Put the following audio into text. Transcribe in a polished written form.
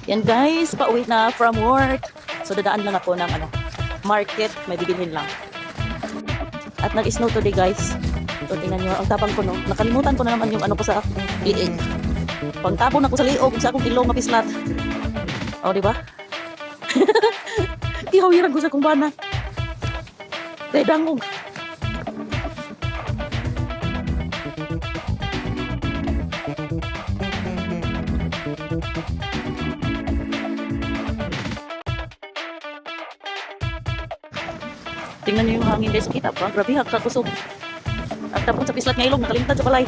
Yan guys, pauwi na from work. So dadaan lang ako ng market, may bibilhin lang. At nag-snow today guys. So tingnan nyo, ang tapang ko no. Nakalimutan ko na naman yung ko sa liig. Pangtapon ako sa liog, sa akong ilong mapislat. O, di ba? Ihawiran ko sa kong bana. Dahil dangog. Tingnan nyo yung hangin guys, kita pa. Grabe, kakusog. At tapos sa pislat nga ilong, nakalimtad sa palay.